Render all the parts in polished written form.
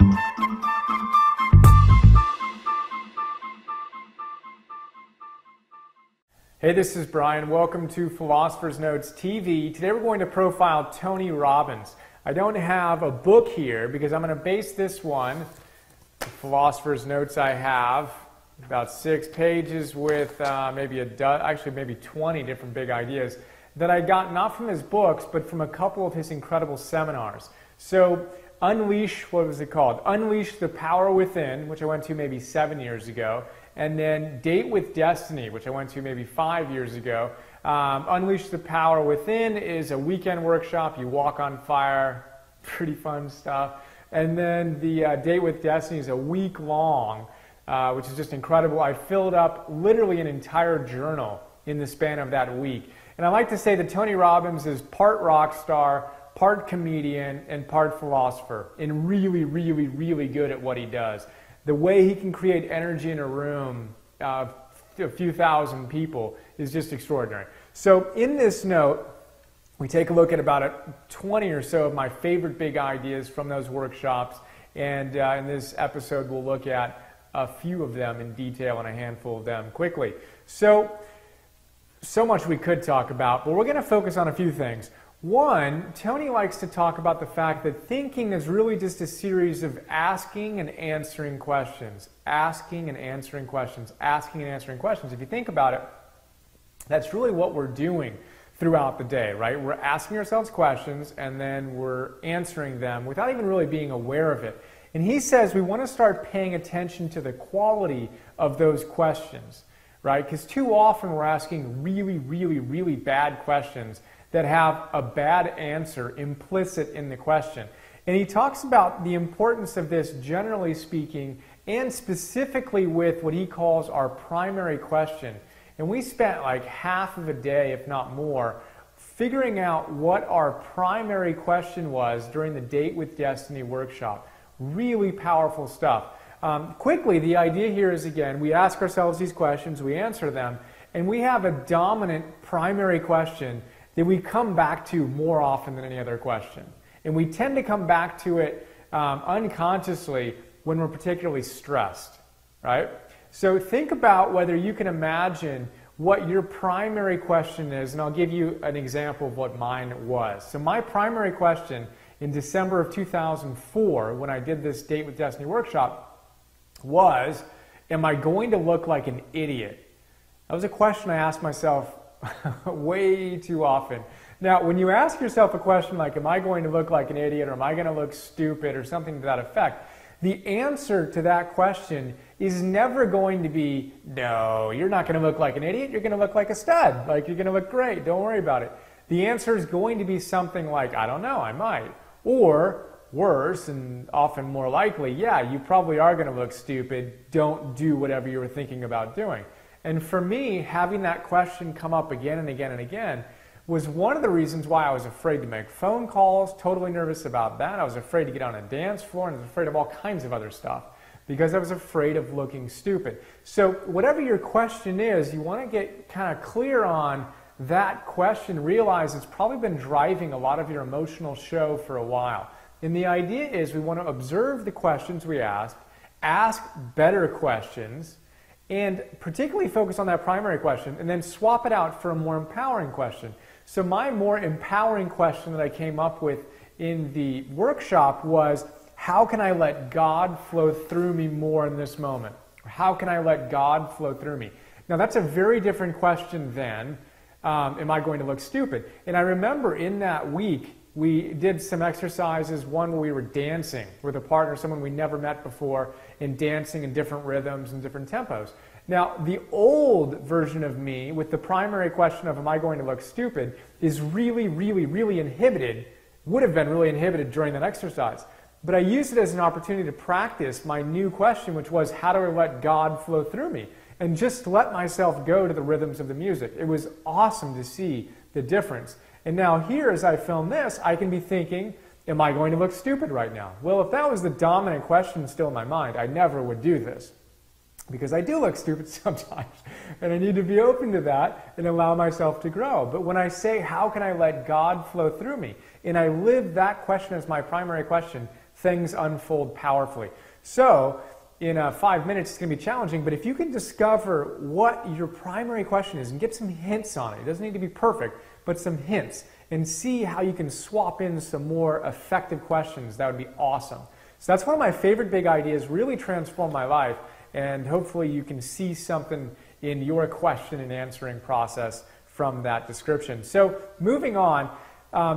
Hey, this is Brian. Welcome to Philosopher's Notes TV. Today we're going to profile Tony Robbins. I don't have a book here because I'm going to base this one, the Philosopher's Notes I have, about 6 pages with maybe 20 different big ideas that I got not from his books, but from a couple of his incredible seminars. So, what was it called? Unleash the Power Within, which I went to maybe 7 years ago. And then Date with Destiny, which I went to maybe 5 years ago. Unleash the Power Within is a weekend workshop. You walk on fire, pretty fun stuff. And then the Date with Destiny is a week long, which is just incredible. I filled up literally an entire journal in the span of that week. And I like to say that Tony Robbins is part rock star, part comedian, and part philosopher, and really, really, really good at what he does. The way he can create energy in a room of a few thousand people is just extraordinary. So in this note, we take a look at about 20 or so of my favorite big ideas from those workshops. And in this episode, we'll look at a few of them in detail and a handful of them quickly. So much we could talk about, but we're going to focus on a few things. One, Tony likes to talk about the fact that thinking is really just a series of asking and answering questions. Asking and answering questions. Asking and answering questions. If you think about it, that's really what we're doing throughout the day, right? We're asking ourselves questions and then we're answering them without even really being aware of it. And he says we want to start paying attention to the quality of those questions, right? Because too often we're asking really, really, really bad questions that have a bad answer implicit in the question. And he talks about the importance of this generally speaking and specifically with what he calls our primary question. And we spent like half of a day, if not more, figuring out what our primary question was during the Date with Destiny workshop. Really powerful stuff. Quickly, the idea here is, again, we ask ourselves these questions, we answer them, and we have a dominant primary question that we come back to more often than any other question. And we tend to come back to it unconsciously when we're particularly stressed, right? So think about whether you can imagine what your primary question is, and I'll give you an example of what mine was. So my primary question in December of 2004, when I did this Date with Destiny workshop, was, am I going to look like an idiot? That was a question I asked myself way too often. Now, when you ask yourself a question like, am I going to look like an idiot, or am I going to look stupid, or something to that effect, the answer to that question is never going to be, no, you're not going to look like an idiot, you're going to look like a stud, like you're going to look great, don't worry about it. The answer is going to be something like, I don't know, I might. Or, worse, and often more likely, yeah, you probably are going to look stupid, don't do whatever you were thinking about doing. And for me, having that question come up again and again and again was one of the reasons why I was afraid to make phone calls, totally nervous about that. I was afraid to get on a dance floor, and I was afraid of all kinds of other stuff because I was afraid of looking stupid. So whatever your question is, you want to get kind of clear on that question, realize it's probably been driving a lot of your emotional show for a while. And the idea is we want to observe the questions we ask better questions, and particularly focus on that primary question, and then swap it out for a more empowering question. So my more empowering question that I came up with in the workshop was, how can I let God flow through me more in this moment? How can I let God flow through me? Now that's a very different question than, am I going to look stupid? And I remember in that week, we did some exercises, one where we were dancing with a partner, someone we never met before, and dancing in different rhythms and different tempos. Now, the old version of me, with the primary question of, am I going to look stupid, is really, really, really inhibited, would have been really inhibited during that exercise. But I used it as an opportunity to practice my new question, which was, how do I let God flow through me? And just let myself go to the rhythms of the music. It was awesome to see the difference. And now here, as I film this, I can be thinking, am I going to look stupid right now? Well, if that was the dominant question still in my mind, I never would do this. Because I do look stupid sometimes. And I need to be open to that and allow myself to grow. But when I say, how can I let God flow through me? And I live that question as my primary question, things unfold powerfully. So in 5 minutes, it's going to be challenging, but if you can discover what your primary question is and get some hints on it, it doesn't need to be perfect, but some hints, and see how you can swap in some more effective questions, that would be awesome. So that's one of my favorite big ideas, really transformed my life, and hopefully you can see something in your question and answering process from that description. So moving on,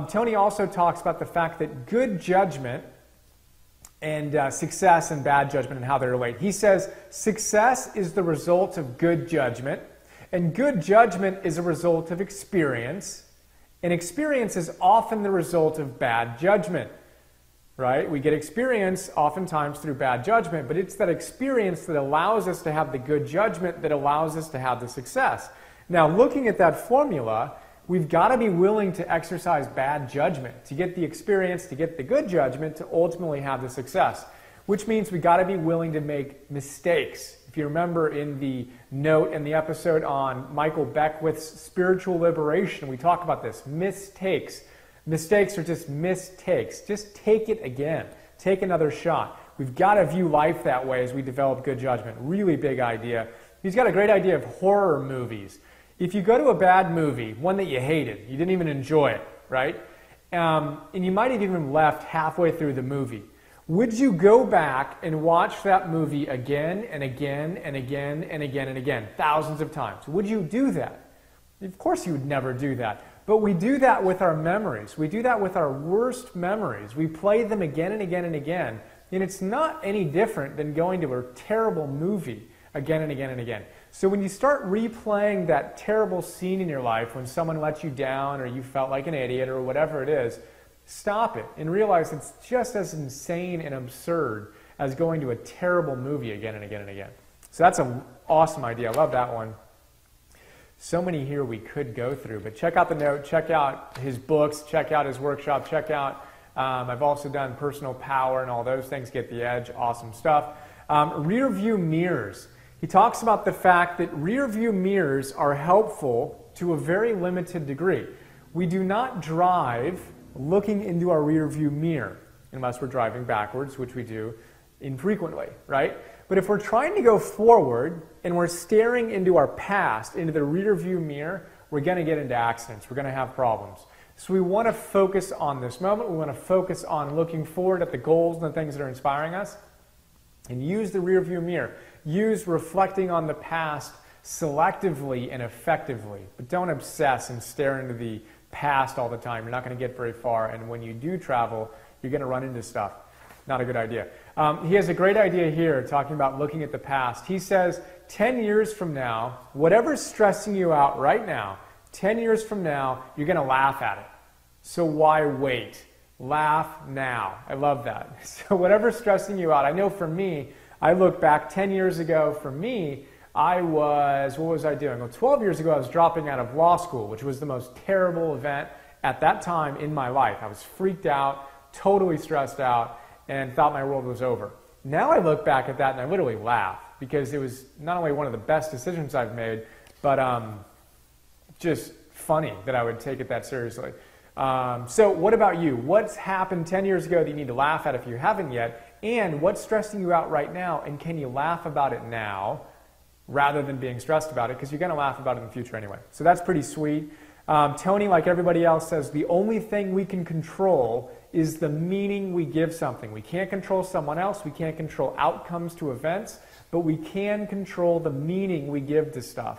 Tony also talks about the fact that good judgment and success and bad judgment and how they relate. He says success is the result of good judgment, and good judgment is a result of experience, and experience is often the result of bad judgment. Right? We get experience oftentimes through bad judgment, but it's that experience that allows us to have the good judgment that allows us to have the success. Now, looking at that formula, we've got to be willing to exercise bad judgment to get the experience, to get the good judgment, to ultimately have the success, which means we've got to be willing to make mistakes. If you remember in the note in the episode on Michael Beckwith's spiritual liberation, we talk about this, mistakes. Mistakes are just mistakes. Just take it again. Take another shot. We've got to view life that way as we develop good judgment. Really big idea. He's got a great idea of horror movies. If you go to a bad movie, one that you hated, you didn't even enjoy it, right? And you might have even left halfway through the movie. Would you go back and watch that movie again and again and again and again and again, thousands of times? Would you do that? Of course you would never do that. But we do that with our memories. We do that with our worst memories. We play them again and again and again. And it's not any different than going to a terrible movie again and again and again. So when you start replaying that terrible scene in your life when someone let you down or you felt like an idiot or whatever it is, stop it and realize it's just as insane and absurd as going to a terrible movie again and again and again. So that's an awesome idea. I love that one. So many here we could go through, but check out the note, check out his books, check out his workshop, check out, I've also done personal power and all those things, Get the Edge, awesome stuff. Rear view mirrors. He talks about the fact that rear view mirrors are helpful to a very limited degree. We do not drive looking into our rear view mirror unless we're driving backwards, which we do infrequently, right? But if we're trying to go forward and we're staring into our past, into the rear view mirror, we're going to get into accidents. We're going to have problems. So we want to focus on this moment. We want to focus on looking forward at the goals and the things that are inspiring us. And use the rear view mirror. Use reflecting on the past selectively and effectively. But don't obsess and stare into the past all the time. You're not going to get very far. And when you do travel, you're going to run into stuff. Not a good idea. He has a great idea here talking about looking at the past. He says 10 years from now, whatever's stressing you out right now, 10 years from now, you're going to laugh at it. So why wait? Laugh now. I love that. So whatever's stressing you out, I know for me, I look back 10 years ago, for me, what was I doing? Well, 12 years ago, I was dropping out of law school, which was the most terrible event at that time in my life. I was freaked out, totally stressed out, and thought my world was over. Now I look back at that and I literally laugh because it was not only one of the best decisions I've made, but just funny that I would take it that seriously. So what about you? What's happened 10 years ago that you need to laugh at if you haven't yet? And what's stressing you out right now? And can you laugh about it now rather than being stressed about it? Because you're going to laugh about it in the future anyway. So that's pretty sweet. Tony, like everybody else, says the only thing we can control is the meaning we give something. We can't control someone else. We can't control outcomes to events, but we can control the meaning we give to stuff.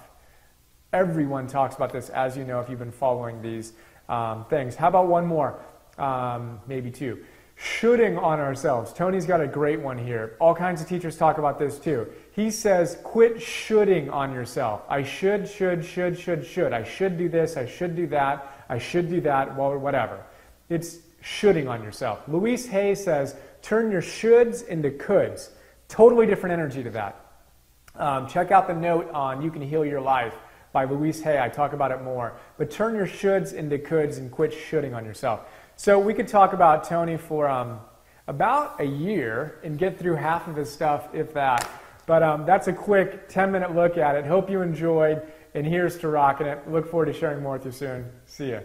Everyone talks about this, as you know, if you've been following these things. How about one more? Maybe two. Shoulding on ourselves. Tony's got a great one here. All kinds of teachers talk about this too. He says, quit shoulding on yourself. I should. I should do this. I should do that. I should do that. Well, whatever. It's shoulding on yourself. Louise Hay says, turn your shoulds into coulds. Totally different energy to that. Check out the note on You Can Heal Your Life by Louise Hay. I talk about it more. But turn your shoulds into coulds and quit shoulding on yourself. So we could talk about Tony for about a year and get through half of his stuff, if that. But that's a quick 10-minute look at it. Hope you enjoyed, and here's to rocking it. Look forward to sharing more with you soon. See ya.